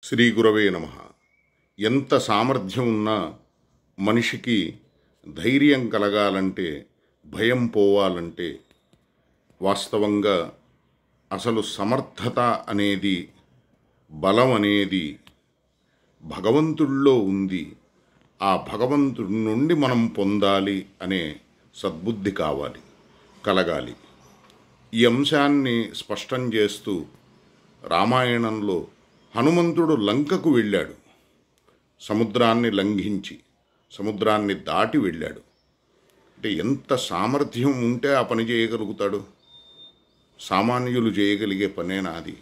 శ్రీ గురవే నమః. ఎంత సామర్థ్యం ఉన్నా మనిషికి ధైర్యం కలగాలంటే, భయం పోవాలంటే వాస్తవంగా అసలు సమర్థత అనేది, బలం అనేది భగవంతుడిలో ఉంది. ఆ భగవంతుడి నుండి మనం పొందాలి అనే సద్బుద్ధి కలగాలి. ఈ అంశాన్ని స్పష్టం చేస్తూ రామాయణంలో హనుమంతుడు లంకకు వెళ్ళాడు. సముద్రాన్ని లంఘించి, సముద్రాన్ని దాటి వెళ్ళాడు. అంటే ఎంత సామర్థ్యం ఉంటే ఆ పని చేయగలుగుతాడు? సామాన్యులు చేయగలిగే పనేనా అది?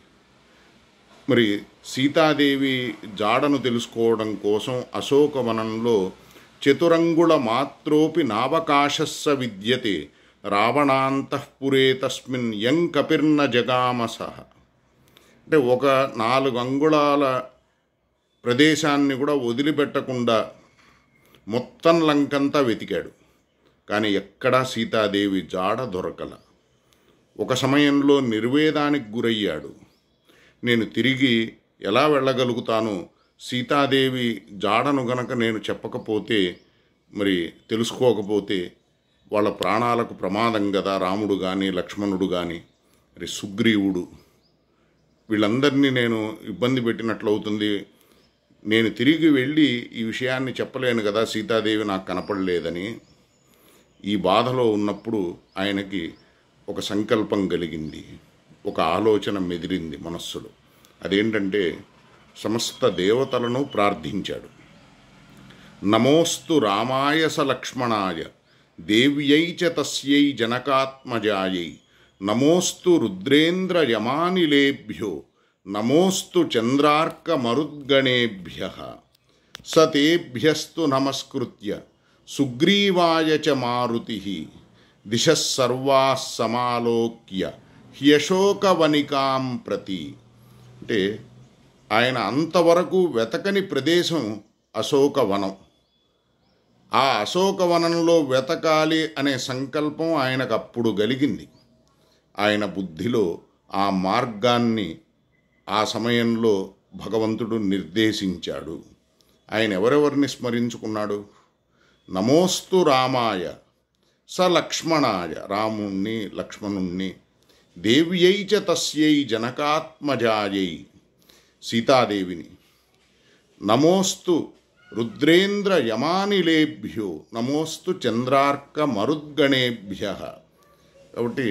మరి సీతాదేవి జాడను తెలుసుకోవడం కోసం అశోకవనంలో చతురంగుళ మాత్రోపి నావకాశస్స విద్యతే రావణాంతఃపురే తస్మిన్ యం కపిర్న జగామసః. అంటే ఒక 4 అంగుళాల ప్రదేశాన్ని కూడా వదిలిపెట్టకుండా మొత్తం లంకంతా వెతికాడు. కానీ ఎక్కడా సీతాదేవి జాడ దొరకల. ఒక సమయంలో నిర్వేదానికి గురయ్యాడు. నేను తిరిగి ఎలా వెళ్ళగలుగుతాను? సీతాదేవి జాడను గనక నేను చెప్పకపోతే, మరి తెలుసుకోకపోతే వాళ్ళ ప్రాణాలకు ప్రమాదం కదా. రాముడు కానీ, లక్ష్మణుడు కానీ, మరి సుగ్రీవుడు, వీళ్ళందరినీ నేను ఇబ్బంది పెట్టినట్లు అవుతుంది. నేను తిరిగి వెళ్ళి ఈ విషయాన్ని చెప్పలేను కదా, సీతాదేవి నాకు కనపడలేదని. ఈ బాధలో ఉన్నప్పుడు ఆయనకి ఒక సంకల్పం కలిగింది, ఒక ఆలోచన మెదిరింది మనస్సులో. అదేంటంటే సమస్త దేవతలను ప్రార్థించాడు. నమోస్తు రామాయ స లక్ష్మణాయ దేవ్యై చ తస్యై జనకాత్మజాయై నమోస్తు రుద్రేంద్ర యమానిలేభ్యో నమోస్తు చంద్రార్క మరుద్గణేభ్యః సతేభ్యస్తు నమస్కృత్య సుగ్రీవాయ చ మారుతిః దిశః సర్వాః సమాలోక్య హ్యశోకవనికాం ప్రతి. అంటే ఆయన అంతవరకు వెతకని ప్రదేశం అశోకవనం. ఆ అశోకవనంలో వెతకాలి అనే సంకల్పం ఆయనకు అప్పుడు కలిగింది. ఆయన బుద్ధిలో ఆ మార్గాన్ని ఆ సమయంలో భగవంతుడు నిర్దేశించాడు. ఆయన ఎవరెవరిని స్మరించుకున్నాడు? నమోస్తు రామాయ స లక్ష్మణాయ, రాముణ్ణి లక్ష్మణుణ్ణి, దేవ్యై చ తస్యై జనకాత్మజాయై, సీతాదేవిని, నమోస్తు రుద్రేంద్ర యమానిలేభ్యో నమోస్తు చంద్రార్క మరుద్గణేభ్యః. కాబట్టి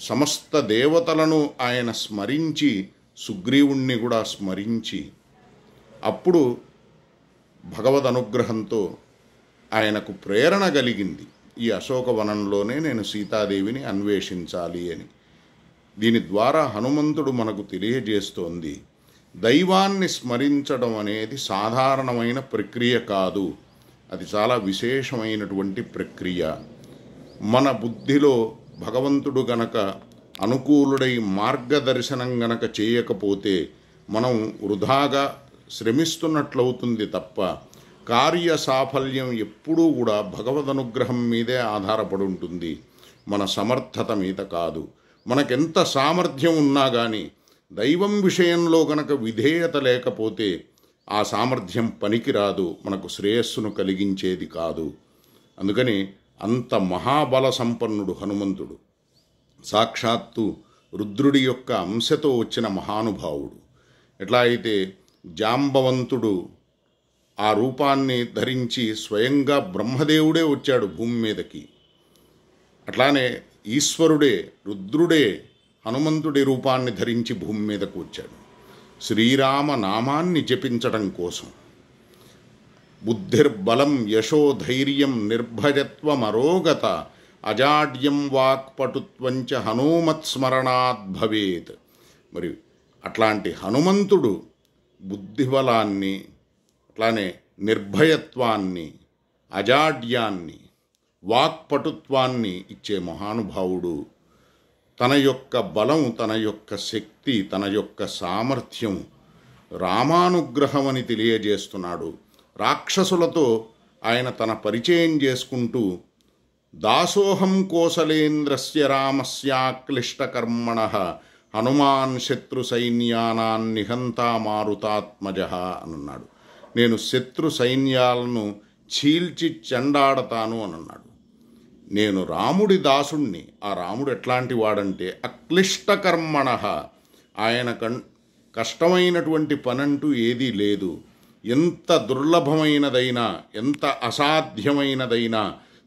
సమస్త దేవతలను ఆయన స్మరించి, సుగ్రీవుణ్ణి కూడా స్మరించి, అప్పుడు భగవద్ అనుగ్రహంతో ఆయనకు ప్రేరణ కలిగింది, ఈ అశోకవనంలోనే నేను సీతాదేవిని అన్వేషించాలి అని. దీని ద్వారా హనుమంతుడు మనకు తెలియజేస్తోంది, దైవాన్ని స్మరించడం అనేది సాధారణమైన ప్రక్రియ కాదు, అది చాలా విశేషమైనటువంటి ప్రక్రియ. మన బుద్ధిలో భగవంతుడు గనక అనుకూలుడై మార్గదర్శనం గనక చేయకపోతే మనం వృధాగా శ్రమిస్తున్నట్లవుతుంది తప్ప కార్య సాఫల్యం ఎప్పుడూ కూడా భగవద్ అనుగ్రహం మీదే ఆధారపడి ఉంటుంది, మన సమర్థత మీద కాదు. మనకెంత సామర్థ్యం ఉన్నా కానీ దైవం విషయంలో గనక విధేయత లేకపోతే ఆ సామర్థ్యం పనికిరాదు, మనకు శ్రేయస్సును కలిగించేది కాదు. అందుకని అంత మహాబల సంపన్నుడు హనుమంతుడు. సాక్షాత్తు రుద్రుడి యొక్క అంశతో వచ్చిన మహానుభావుడు. ఎట్లా అయితే జాంబవంతుడు ఆ రూపాన్ని ధరించి స్వయంగా బ్రహ్మదేవుడే వచ్చాడు భూమి మీదకి, అట్లానే ఈశ్వరుడే, రుద్రుడే హనుమంతుడి రూపాన్ని ధరించి భూమి మీదకు వచ్చాడు శ్రీరామ నామాన్ని జపించడం కోసం. బుద్ధిర్బలం యశోధైర్యం నిర్భయత్వమరోగత అజాడ్యం వాక్పటుత్వంచ హనుమత్స్మరణాత్ భవేత్. మరి అట్లాంటి హనుమంతుడు బుద్ధిబలాన్ని, అట్లానే నిర్భయత్వాన్ని, అజాడ్యాన్ని, వాక్పటుత్వాన్ని ఇచ్చే మహానుభావుడు. తన యొక్క బలం, తన యొక్క శక్తి, తన యొక్క సామర్థ్యం రామానుగ్రహం అని తెలియజేస్తున్నాడు. రాక్షసులతో ఆయన తన పరిచయం చేసుకుంటూ దాసోహం కోసలేంద్రస్య రామస్యాక్లిష్టకర్మణః హనుమాన్ శత్రు సైన్యానాన్ నిహంతా మారుతాత్మజ అన్నాడు. నేను శత్రు సైన్యాలను చీల్చి చెండాడతాను అని అన్నాడు. నేను రాముడి దాసుణ్ణి. ఆ రాముడు ఎట్లాంటి వాడంటే అక్లిష్టకర్మణ, ఆయన కష్టమైనటువంటి పనంటూ ఏదీ లేదు. ఎంత దుర్లభమైనదైనా, ఎంత అసాధ్యమైనదైనా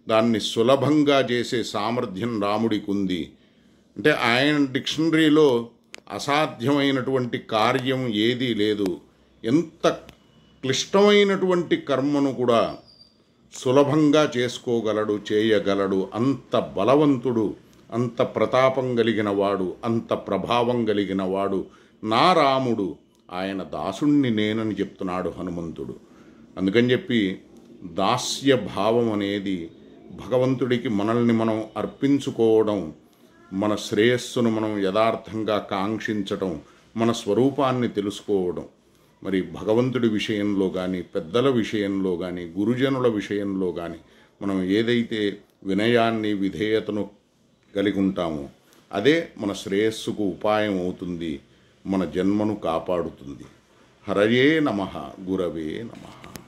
దాన్ని సులభంగా చేసే సామర్థ్యం రాముడికి ఉంది. అంటే ఆయన డిక్షనరీలో అసాధ్యమైనటువంటి కార్యం ఏదీ లేదు. ఎంత క్లిష్టమైనటువంటి కర్మను కూడా సులభంగా చేసుకోగలడు, చేయగలడు. అంత బలవంతుడు, అంత ప్రతాపం కలిగిన వాడు, అంత ప్రభావం కలిగిన వాడు నా రాముడు. ఆయన దాసుణ్ణి నేనని చెప్తున్నాడు హనుమంతుడు. అందుకని చెప్పి దాస్య భావం అనేది భగవంతుడికి మనల్ని మనం అర్పించుకోవడం, మన శ్రేయస్సును మనం యథార్థంగా కాంక్షించటం, మన స్వరూపాన్ని తెలుసుకోవడం. మరి భగవంతుడి విషయంలో కానీ, పెద్దల విషయంలో కానీ, గురుజనుల విషయంలో కానీ మనం ఏదైతే వినయాన్ని, విధేయతను కలిగి ఉంటామో అదే మన శ్రేయస్సుకు ఉపాయం అవుతుంది, మన జన్మను కాపాడుతుంది. హరయే నమః, గురవే నమః.